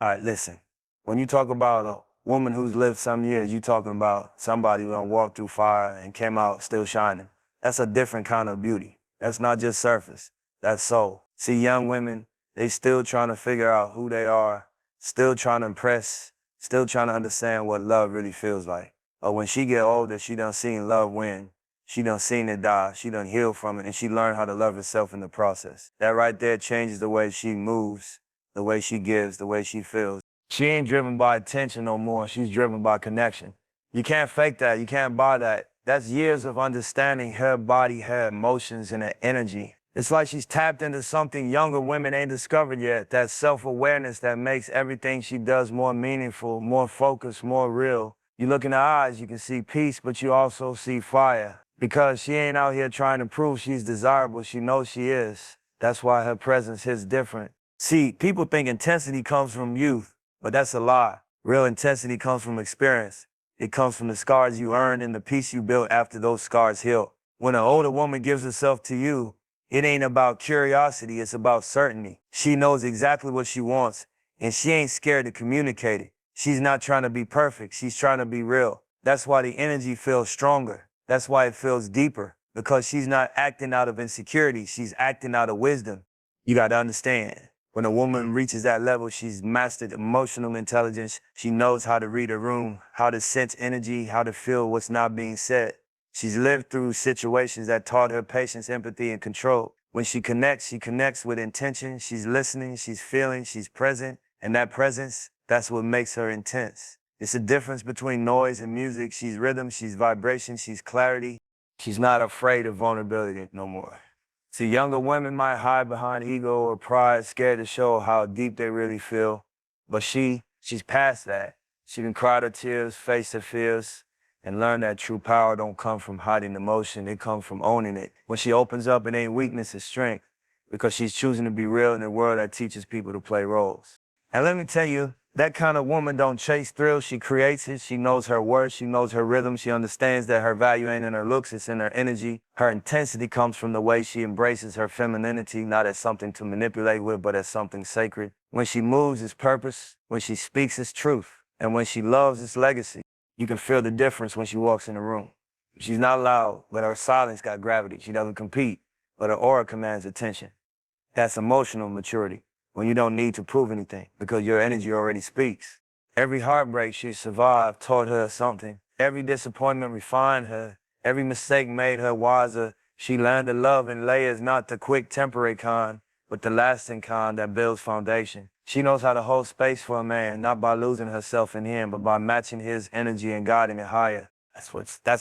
All right, listen. When you talk about a woman who's lived some years, you talking about somebody who done walked through fire and came out still shining. That's a different kind of beauty. That's not just surface. That's soul. See, young women, they still trying to figure out who they are, still trying to impress, still trying to understand what love really feels like. But when she get older, she done seen love win. She done seen it die. She done healed from it, and she learned how to love herself in the process. That right there changes the way she moves, the way she gives, the way she feels. She ain't driven by attention no more. She's driven by connection. You can't fake that. You can't buy that. That's years of understanding her body, her emotions, and her energy. It's like she's tapped into something younger women ain't discovered yet. That self-awareness that makes everything she does more meaningful, more focused, more real. You look in her eyes, you can see peace, but you also see fire. Because she ain't out here trying to prove she's desirable. She knows she is. That's why her presence hits different. See, people think intensity comes from youth, but that's a lie. Real intensity comes from experience. It comes from the scars you earned and the peace you built after those scars healed. When an older woman gives herself to you, it ain't about curiosity, it's about certainty. She knows exactly what she wants, and she ain't scared to communicate it. She's not trying to be perfect, she's trying to be real. That's why the energy feels stronger. That's why it feels deeper, because she's not acting out of insecurity, she's acting out of wisdom. You got to understand. When a woman reaches that level, she's mastered emotional intelligence. She knows how to read a room, how to sense energy, how to feel what's not being said. She's lived through situations that taught her patience, empathy, and control. When she connects with intention. She's listening, she's feeling, she's present. And that presence, that's what makes her intense. It's a difference between noise and music. She's rhythm, she's vibration, she's clarity. She's not afraid of vulnerability no more. See, younger women might hide behind ego or pride, scared to show how deep they really feel. But she's past that. She can cry her tears, face her fears, and learn that true power don't come from hiding emotion, it comes from owning it. When she opens up, it ain't weakness, it's strength, because she's choosing to be real in a world that teaches people to play roles. And let me tell you, that kind of woman don't chase thrills, she creates it. She knows her worth, she knows her rhythm, she understands that her value ain't in her looks, it's in her energy. Her intensity comes from the way she embraces her femininity, not as something to manipulate with, but as something sacred. When she moves, it's purpose. When she speaks, it's truth. And when she loves, it's legacy. You can feel the difference when she walks in the room. She's not loud, but her silence got gravity. She doesn't compete, but her aura commands attention. That's emotional maturity, when you don't need to prove anything because your energy already speaks. Every heartbreak she survived taught her something. Every disappointment refined her. Every mistake made her wiser. She learned to love in layers, not the quick temporary kind, but the lasting kind that builds foundation. She knows how to hold space for a man, not by losing herself in him, but by matching his energy and guiding it higher. That's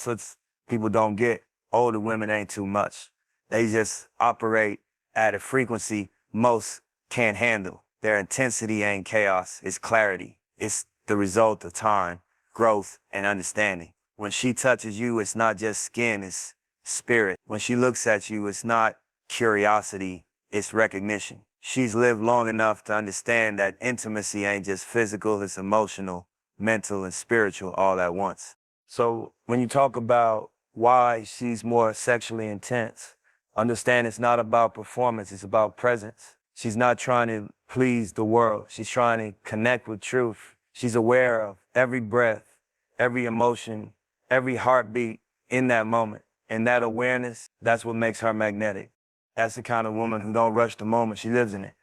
what people don't get. Older women ain't too much. They just operate at a frequency most can't handle. Their intensity ain't chaos, it's clarity. It's the result of time, growth, and understanding. When she touches you, it's not just skin, it's spirit. When she looks at you, it's not curiosity, it's recognition. She's lived long enough to understand that intimacy ain't just physical, it's emotional, mental, and spiritual all at once. So when you talk about why she's more sexually intense, understand it's not about performance, it's about presence. She's not trying to please the world. She's trying to connect with truth. She's aware of every breath, every emotion, every heartbeat in that moment. And that awareness, that's what makes her magnetic. That's the kind of woman who don't rush the moment, she lives in it.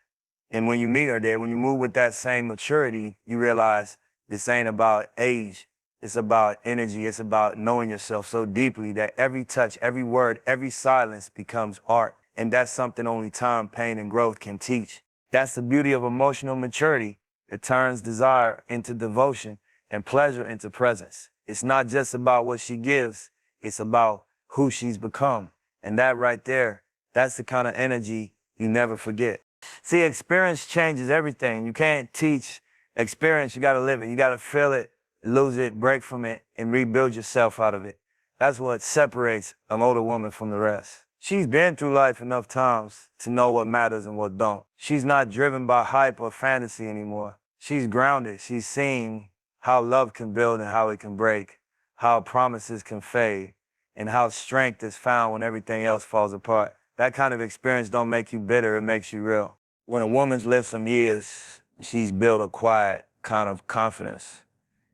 And when you meet her there, when you move with that same maturity, you realize this ain't about age. It's about energy. It's about knowing yourself so deeply that every touch, every word, every silence becomes art. And that's something only time, pain, and growth can teach. That's the beauty of emotional maturity. It turns desire into devotion and pleasure into presence. It's not just about what she gives. It's about who she's become. And that right there, that's the kind of energy you never forget. See, experience changes everything. You can't teach experience. You got to live it. You got to feel it, lose it, break from it, and rebuild yourself out of it. That's what separates an older woman from the rest. She's been through life enough times to know what matters and what don't. She's not driven by hype or fantasy anymore. She's grounded. She's seen how love can build and how it can break, how promises can fade, and how strength is found when everything else falls apart. That kind of experience don't make you bitter, it makes you real. When a woman's lived some years, She's built a quiet kind of confidence.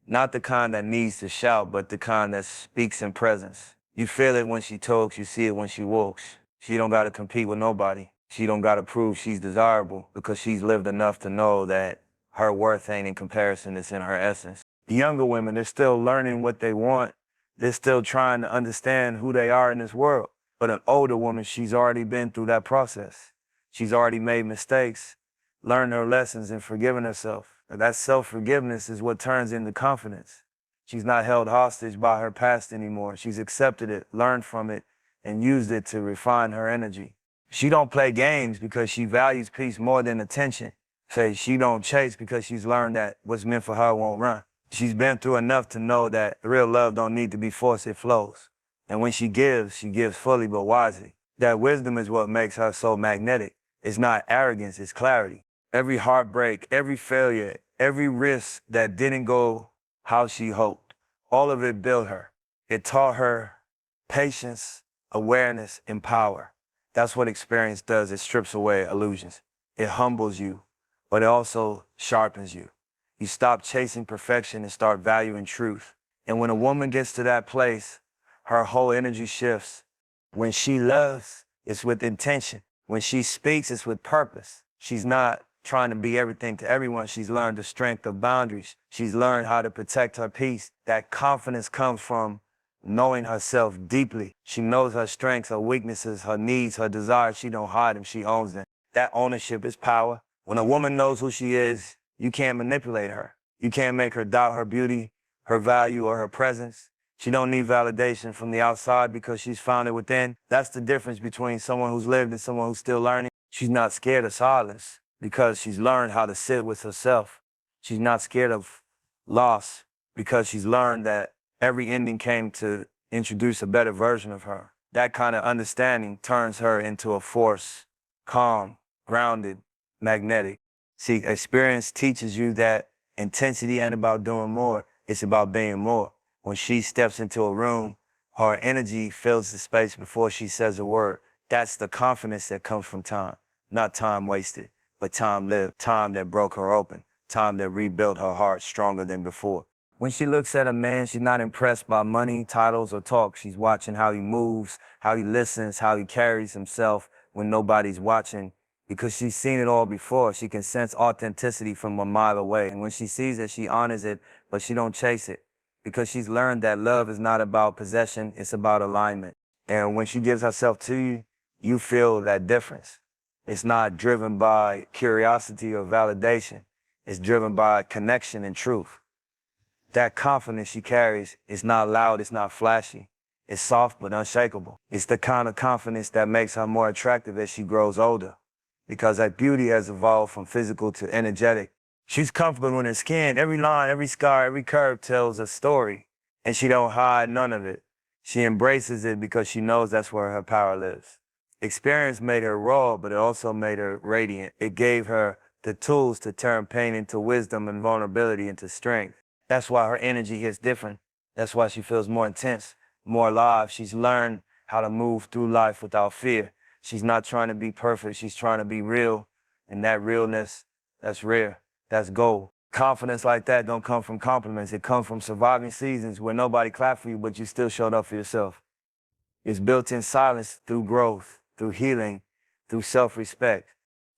Not the kind that needs to shout, but the kind that speaks in presence. You feel it when she talks, you see it when she walks. She don't gotta compete with nobody. She don't gotta prove she's desirable because she's lived enough to know that her worth ain't in comparison, it's in her essence. The younger women, they're still learning what they want. They're still trying to understand who they are in this world. But an older woman, she's already been through that process. She's already made mistakes, learned her lessons, and forgiven herself. That self-forgiveness is what turns into confidence. She's not held hostage by her past anymore. She's accepted it, learned from it, and used it to refine her energy. She don't play games because she values peace more than attention. Say she don't chase because she's learned that what's meant for her won't run. She's been through enough to know that real love don't need to be forced, it flows. And when she gives fully but wisely. That wisdom is what makes her so magnetic. It's not arrogance, it's clarity. Every heartbreak, every failure, every risk that didn't go how she hoped, all of it built her. It taught her patience, awareness, and power. That's what experience does. It strips away illusions. It humbles you, but it also sharpens you. You stop chasing perfection and start valuing truth. And when a woman gets to that place, her whole energy shifts. When she loves, it's with intention. When she speaks, it's with purpose. She's not trying to be everything to everyone. She's learned the strength of boundaries. She's learned how to protect her peace. That confidence comes from knowing herself deeply. She knows her strengths, her weaknesses, her needs, her desires. She don't hide them, she owns them. That ownership is power. When a woman knows who she is, you can't manipulate her. You can't make her doubt her beauty, her value, or her presence. She don't need validation from the outside because she's found it within. That's the difference between someone who's lived and someone who's still learning. She's not scared of silence because she's learned how to sit with herself. She's not scared of loss because she's learned that every ending came to introduce a better version of her. That kind of understanding turns her into a force, calm, grounded, magnetic. See, experience teaches you that intensity ain't about doing more, it's about being more. When she steps into a room, her energy fills the space before she says a word. That's the confidence that comes from time. Not time wasted, but time lived, time that broke her open, time that rebuilt her heart stronger than before. When she looks at a man, she's not impressed by money, titles, or talk. She's watching how he moves, how he listens, how he carries himself when nobody's watching. Because she's seen it all before, she can sense authenticity from a mile away. And when she sees it, she honors it, but she don't chase it. Because she's learned that love is not about possession, it's about alignment. And when she gives herself to you, you feel that difference. It's not driven by curiosity or validation. It's driven by connection and truth. That confidence she carries is not loud, it's not flashy. It's soft but unshakable. It's the kind of confidence that makes her more attractive as she grows older. Because that beauty has evolved from physical to energetic. She's comfortable in her skin. Every line, every scar, every curve tells a story. And she don't hide none of it. She embraces it because she knows that's where her power lives. Experience made her raw, but it also made her radiant. It gave her the tools to turn pain into wisdom and vulnerability into strength. That's why her energy hits different. That's why she feels more intense, more alive. She's learned how to move through life without fear. She's not trying to be perfect. She's trying to be real. And that realness, that's rare. That's gold. Confidence like that don't come from compliments. It comes from surviving seasons where nobody clapped for you, but you still showed up for yourself. It's built in silence through growth, through healing, through self-respect.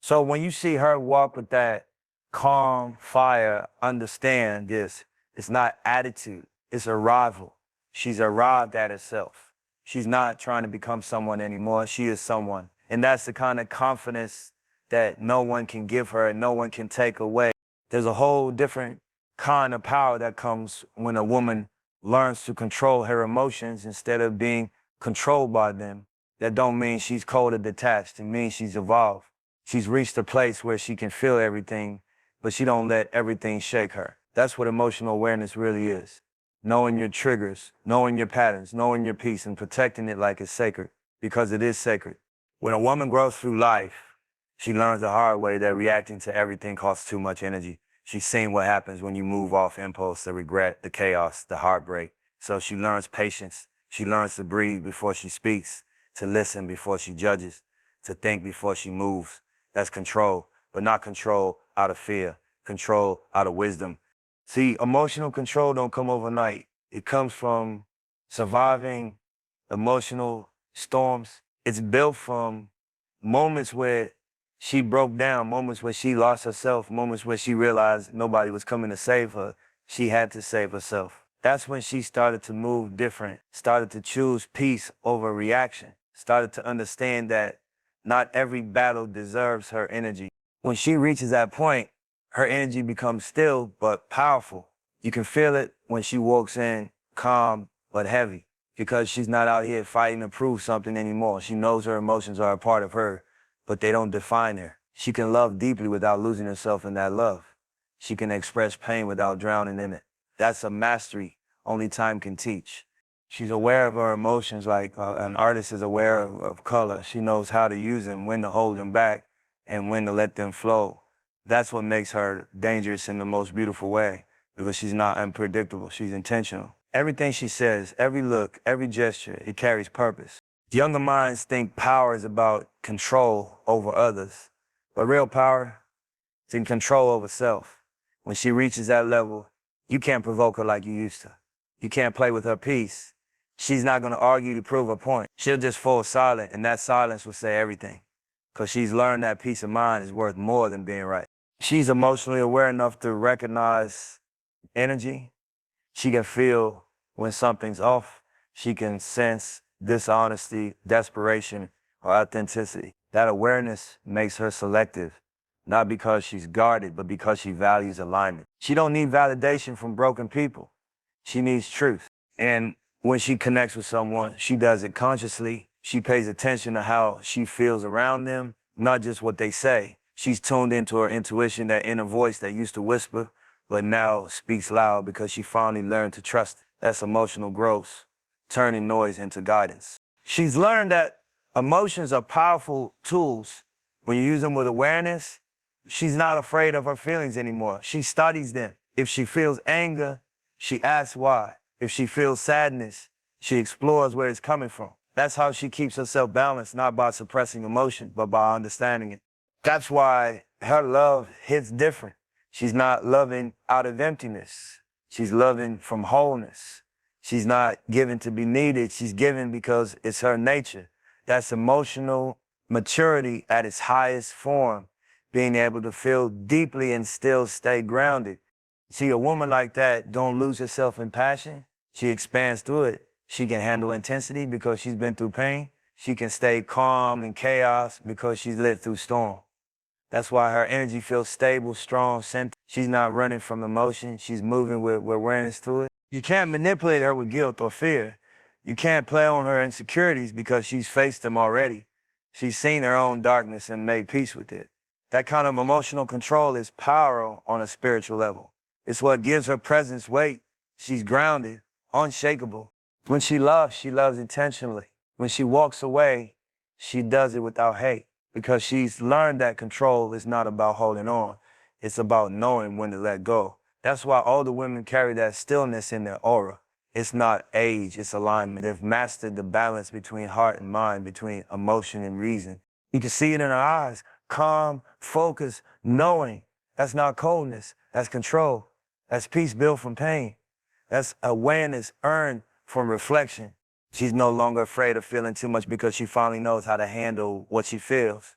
So when you see her walk with that calm fire, understand this. It's not attitude, it's arrival. She's arrived at herself. She's not trying to become someone anymore. She is someone. And that's the kind of confidence that no one can give her and no one can take away. There's a whole different kind of power that comes when a woman learns to control her emotions instead of being controlled by them. That don't mean she's cold or detached. It means she's evolved. She's reached a place where she can feel everything, but she don't let everything shake her. That's what emotional awareness really is. Knowing your triggers, knowing your patterns, knowing your peace, and protecting it like it's sacred, because it is sacred. When a woman grows through life, she learns the hard way that reacting to everything costs too much energy. She's seen what happens when you move off impulse, the regret, the chaos, the heartbreak. So she learns patience. She learns to breathe before she speaks, to listen before she judges, to think before she moves. That's control, but not control out of fear. control out of wisdom. See, emotional control don't come overnight. It comes from surviving emotional storms. It's built from moments where she broke down, moments where she lost herself, moments where she realized nobody was coming to save her. She had to save herself. That's when she started to move different, started to choose peace over reaction, started to understand that not every battle deserves her energy. When she reaches that point, her energy becomes still but powerful. You can feel it when she walks in calm but heavy because she's not out here fighting to prove something anymore. She knows her emotions are a part of her, but they don't define her. She can love deeply without losing herself in that love. She can express pain without drowning in it. That's a mastery only time can teach. She's aware of her emotions like an artist is aware of color. She knows how to use them, when to hold them back, and when to let them flow. That's what makes her dangerous in the most beautiful way, because she's not unpredictable. She's intentional. Everything she says, every look, every gesture, it carries purpose. Younger minds think power is about control over others, but real power is in control over self. When she reaches that level, you can't provoke her like you used to. You can't play with her peace. She's not going to argue to prove her point. She'll just fall silent, and that silence will say everything, because she's learned that peace of mind is worth more than being right. She's emotionally aware enough to recognize energy. She can feel when something's off. She can sense dishonesty, desperation, or authenticity. That awareness makes her selective, not because she's guarded, but because she values alignment. She don't need validation from broken people. She needs truth. And when she connects with someone, she does it consciously. She pays attention to how she feels around them, not just what they say. She's tuned into her intuition, that inner voice that used to whisper, but now speaks loud because she finally learned to trust it. That's emotional growth, turning noise into guidance. She's learned that emotions are powerful tools. When you use them with awareness, she's not afraid of her feelings anymore. She studies them. If she feels anger, she asks why. If she feels sadness, she explores where it's coming from. That's how she keeps herself balanced, not by suppressing emotion, but by understanding it. That's why her love hits different. She's not loving out of emptiness. She's loving from wholeness. She's not given to be needed. She's given because it's her nature. That's emotional maturity at its highest form, being able to feel deeply and still stay grounded. See, a woman like that don't lose herself in passion. She expands through it. She can handle intensity because she's been through pain. She can stay calm in chaos because she's lived through storm. That's why her energy feels stable, strong, centered. She's not running from emotion. She's moving with awareness to it. You can't manipulate her with guilt or fear. You can't play on her insecurities because she's faced them already. She's seen her own darkness and made peace with it. That kind of emotional control is power on a spiritual level. It's what gives her presence weight. She's grounded, unshakable. When she loves intentionally. When she walks away, she does it without hate, because she's learned that control is not about holding on. It's about knowing when to let go. That's why older women carry that stillness in their aura. It's not age, it's alignment. They've mastered the balance between heart and mind, between emotion and reason. You can see it in her eyes, calm, focused, knowing. That's not coldness, that's control. That's peace built from pain. That's awareness earned from reflection. She's no longer afraid of feeling too much because she finally knows how to handle what she feels.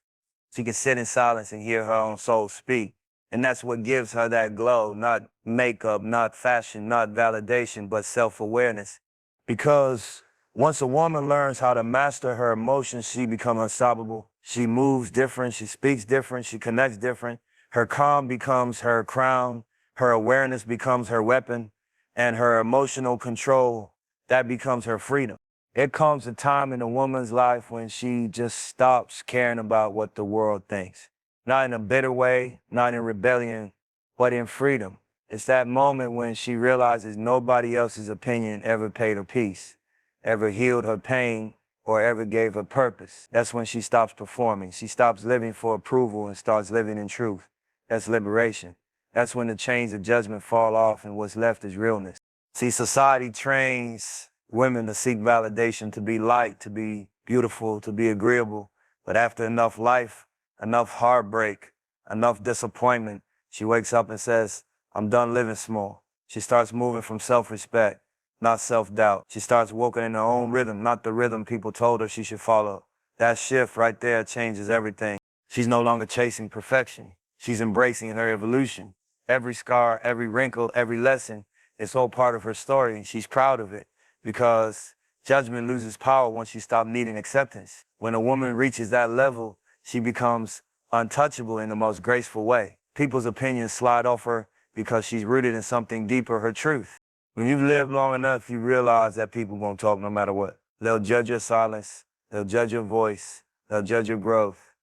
She can sit in silence and hear her own soul speak. And that's what gives her that glow, not makeup, not fashion, not validation, but self-awareness. Because once a woman learns how to master her emotions, she becomes unstoppable. She moves different, she speaks different, she connects different. Her calm becomes her crown, her awareness becomes her weapon, and her emotional control, that becomes her freedom. It comes a time in a woman's life when she just stops caring about what the world thinks. Not in a bitter way, not in rebellion, but in freedom. It's that moment when she realizes nobody else's opinion ever paid her peace, ever healed her pain, or ever gave her purpose. That's when she stops performing. She stops living for approval and starts living in truth. That's liberation. That's when the chains of judgment fall off and what's left is realness. See, society trains women to seek validation, to be liked, to be beautiful, to be agreeable. But after enough life, enough heartbreak, enough disappointment, She wakes up and says, I'm done living small. She starts moving from self-respect, not self-doubt. She starts walking in her own rhythm, not the rhythm people told her she should follow. That shift right there changes everything. She's no longer chasing perfection. She's embracing her evolution. Every scar, every wrinkle, every lesson, it's all part of her story, and she's proud of it because judgment loses power once you stop needing acceptance. When a woman reaches that level, she becomes untouchable in the most graceful way. People's opinions slide off her because she's rooted in something deeper, her truth. When you've lived long enough, you realize that people won't talk no matter what. They'll judge your silence, they'll judge your voice, they'll judge your growth.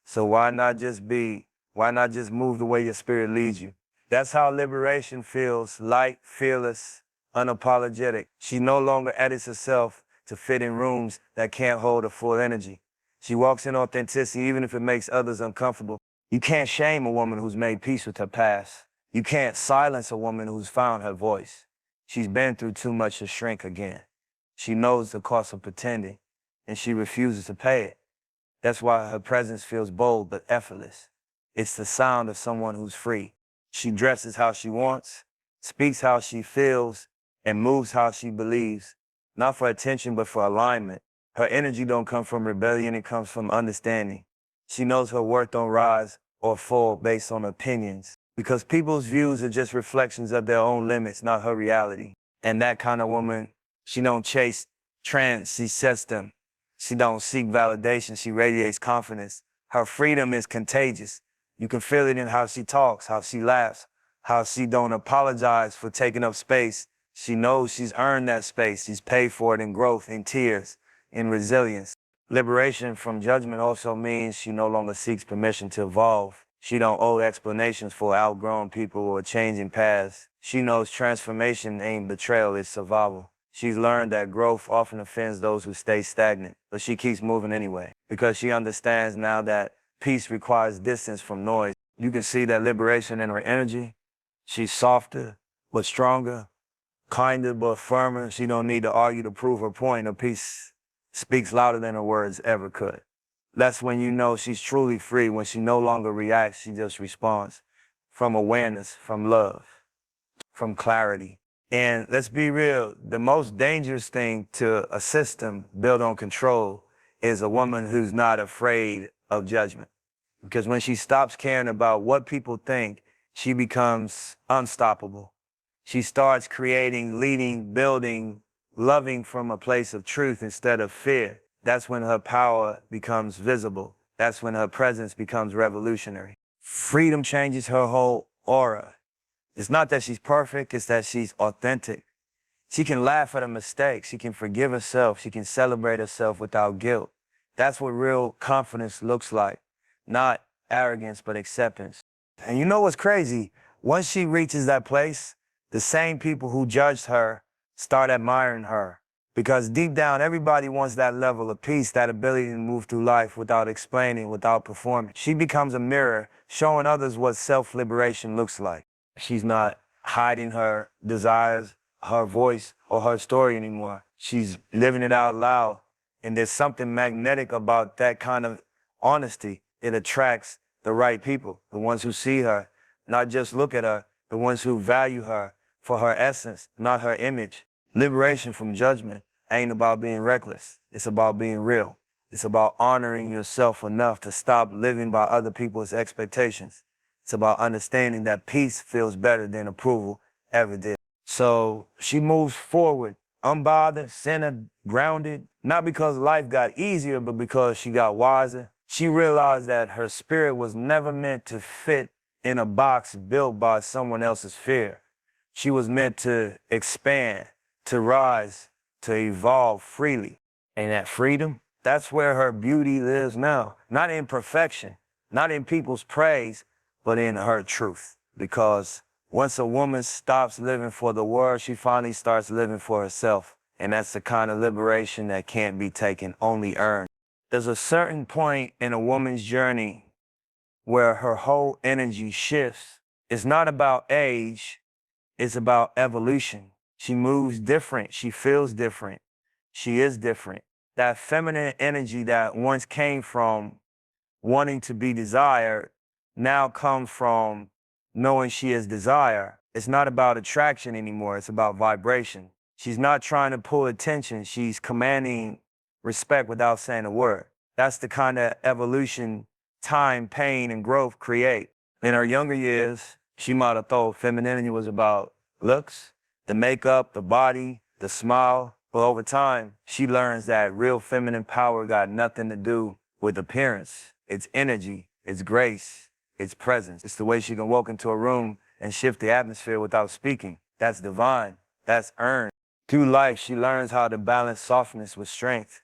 So why not just move the way your spirit leads you? That's how liberation feels, light, fearless, unapologetic. She no longer edits herself to fit in rooms that can't hold her full energy. She walks in authenticity even if it makes others uncomfortable. You can't shame a woman who's made peace with her past. You can't silence a woman who's found her voice. She's been through too much to shrink again. She knows the cost of pretending, and she refuses to pay it. That's why her presence feels bold but effortless. It's the sound of someone who's free. She dresses how she wants, speaks how she feels, and moves how she believes, not for attention but for alignment. Her energy don't come from rebellion, it comes from understanding. She knows her worth don't rise or fall based on opinions, because people's views are just reflections of their own limits, not her reality. And that kind of woman, she don't chase trends, she sets them. She don't seek validation, she radiates confidence. Her freedom is contagious. You can feel it in how she talks, how she laughs, how she don't apologize for taking up space. She knows she's earned that space. She's paid for it in growth, in tears, in resilience. Liberation from judgment also means she no longer seeks permission to evolve. She don't owe explanations for outgrown people or changing paths. She knows transformation ain't betrayal, it's survival. She's learned that growth often offends those who stay stagnant, but she keeps moving anyway, because she understands now that peace requires distance from noise. You can see that liberation in her energy. She's softer, but stronger, kinder, but firmer. She don't need to argue to prove her point. Her peace speaks louder than her words ever could. That's when you know she's truly free, when she no longer reacts, she just responds from awareness, from love, from clarity. And let's be real, the most dangerous thing to a system built on control is a woman who's not afraid of judgment. Because when she stops caring about what people think, she becomes unstoppable. She starts creating, leading, building, loving from a place of truth instead of fear. That's when her power becomes visible. That's when her presence becomes revolutionary. Freedom changes her whole aura. It's not that she's perfect, it's that she's authentic. She can laugh at her mistakes, she can forgive herself, she can celebrate herself without guilt. That's what real confidence looks like. Not arrogance, but acceptance. And you know what's crazy? Once she reaches that place, the same people who judged her start admiring her. Because deep down, everybody wants that level of peace, that ability to move through life without explaining, without performing. She becomes a mirror, showing others what self-liberation looks like. She's not hiding her desires, her voice, or her story anymore. She's living it out loud. And there's something magnetic about that kind of honesty. It attracts the right people, the ones who see her, not just look at her, the ones who value her for her essence, not her image. Liberation from judgment ain't about being reckless. It's about being real. It's about honoring yourself enough to stop living by other people's expectations. It's about understanding that peace feels better than approval ever did. So she moves forward, unbothered, centered, grounded, not because life got easier, but because she got wiser. She realized that her spirit was never meant to fit in a box built by someone else's fear. She was meant to expand, to rise, to evolve freely. And that freedom, that's where her beauty lives now. Not in perfection, not in people's praise, but in her truth. Because once a woman stops living for the world, she finally starts living for herself. And that's the kind of liberation that can't be taken, only earned. There's a certain point in a woman's journey where her whole energy shifts. It's not about age, it's about evolution. She moves different, she feels different, she is different. That feminine energy that once came from wanting to be desired now comes from knowing she is desire. It's not about attraction anymore, it's about vibration. She's not trying to pull attention, she's commanding respect without saying a word. That's the kind of evolution time, pain, and growth create. In her younger years, she might have thought femininity was about looks, the makeup, the body, the smile. But over time, she learns that real feminine power got nothing to do with appearance. It's energy, it's grace, it's presence. It's the way she can walk into a room and shift the atmosphere without speaking. That's divine. That's earned. Through life, she learns how to balance softness with strength.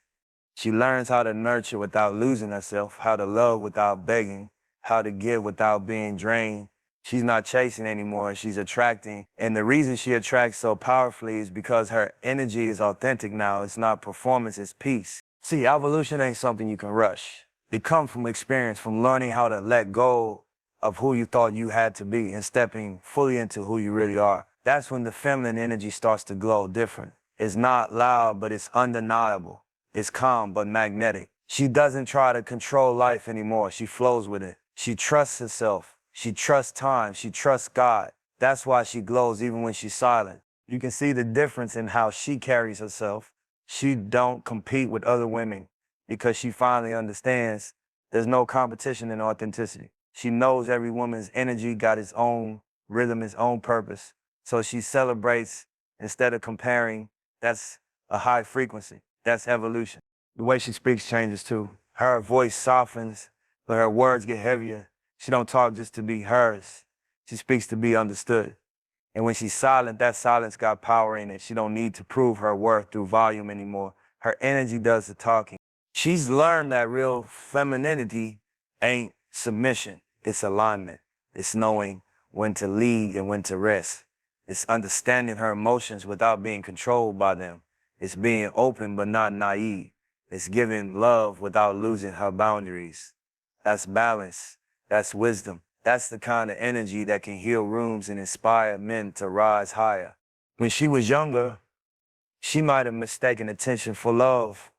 She learns how to nurture without losing herself, how to love without begging, how to give without being drained. She's not chasing anymore, she's attracting. And the reason she attracts so powerfully is because her energy is authentic now. It's not performance, it's peace. See, evolution ain't something you can rush. It comes from experience, from learning how to let go of who you thought you had to be and stepping fully into who you really are. That's when the feminine energy starts to glow different. It's not loud, but it's undeniable. It's calm, but magnetic. She doesn't try to control life anymore. She flows with it. She trusts herself. She trusts time. She trusts God. That's why she glows even when she's silent. You can see the difference in how she carries herself. She don't compete with other women because she finally understands there's no competition in authenticity. She knows every woman's energy got its own rhythm, its own purpose. So she celebrates instead of comparing. That's a high frequency. That's evolution. The way she speaks changes too. Her voice softens, but her words get heavier. She don't talk just to be hers. She speaks to be understood. And when she's silent, that silence got power in it. She don't need to prove her worth through volume anymore. Her energy does the talking. She's learned that real femininity ain't submission. It's alignment. It's knowing when to lead and when to rest. It's understanding her emotions without being controlled by them. It's being open but not naive. It's giving love without losing her boundaries. That's balance. That's wisdom. That's the kind of energy that can heal rooms and inspire men to rise higher. When she was younger, she might have mistaken attention for love,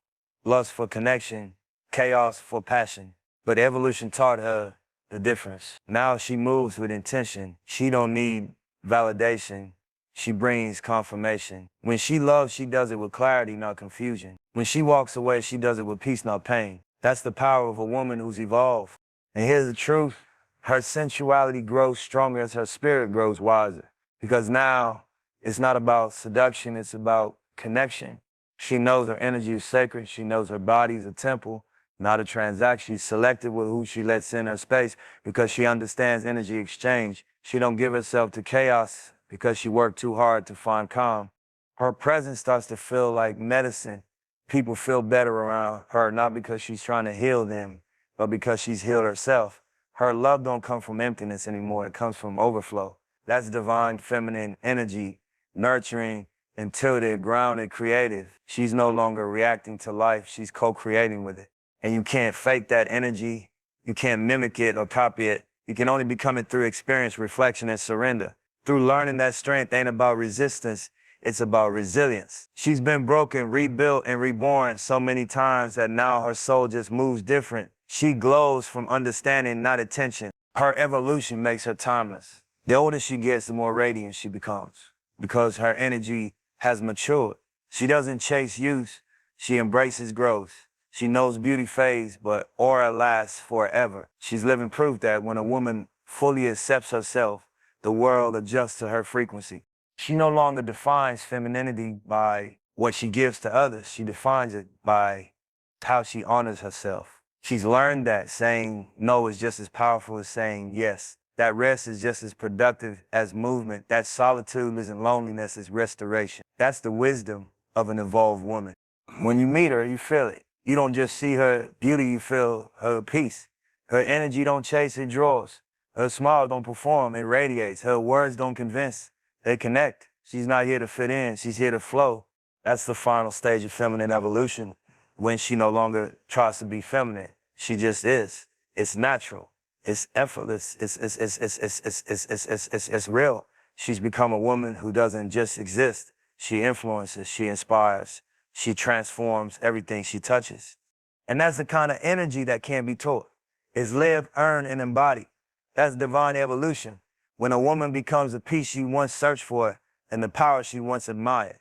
lust for connection, chaos for passion. But evolution taught her the difference. Now she moves with intention. She don't need validation. She brings confirmation. When she loves, she does it with clarity, not confusion. When she walks away, she does it with peace, not pain. That's the power of a woman who's evolved. And here's the truth. Her sensuality grows stronger as her spirit grows wiser. Because now it's not about seduction, it's about connection. She knows her energy is sacred. She knows her body is a temple, not a transaction. She's selective with who she lets in her space because she understands energy exchange. She don't give herself to chaos because she worked too hard to find calm. Her presence starts to feel like medicine. People feel better around her, not because she's trying to heal them, but because she's healed herself. Her love don't come from emptiness anymore. It comes from overflow. That's divine feminine energy, nurturing, intuitive, grounded, creative. She's no longer reacting to life. She's co-creating with it. And you can't fake that energy. You can't mimic it or copy it. You can only become it through experience, reflection, and surrender. Through learning that strength ain't about resistance. It's about resilience. She's been broken, rebuilt, and reborn so many times that now her soul just moves different. She glows from understanding, not attention. Her evolution makes her timeless. The older she gets, the more radiant she becomes because her energy has matured. She doesn't chase youth. She embraces growth. She knows beauty fades, but aura lasts forever. She's living proof that when a woman fully accepts herself, the world adjusts to her frequency. She no longer defines femininity by what she gives to others. She defines it by how she honors herself. She's learned that saying no is just as powerful as saying yes. That rest is just as productive as movement. That solitude isn't loneliness, it's restoration. That's the wisdom of an evolved woman. When you meet her, you feel it. You don't just see her beauty, you feel her peace. Her energy don't chase, it draws. Her smile don't perform, it radiates. Her words don't convince, they connect. She's not here to fit in, she's here to flow. That's the final stage of feminine evolution, when she no longer tries to be feminine. She just is. It's natural. It's effortless. It's real. She's become a woman who doesn't just exist. She influences, she inspires, she transforms everything she touches. And that's the kind of energy that can't be taught. It's lived, earned, and embodied. That's divine evolution. When a woman becomes the peace she once searched for and the power she once admired,